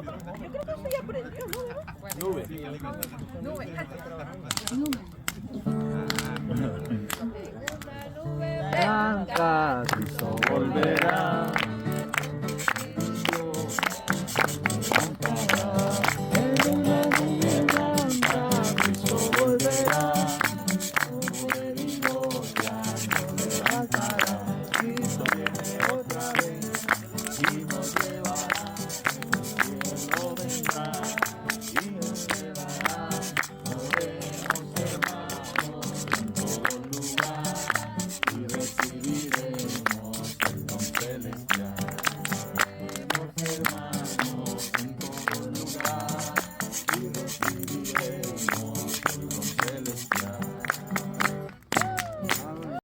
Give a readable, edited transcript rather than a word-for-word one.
Yo creo que eso ya aprendió, ¿no? Nube. Blanca quiso volverá.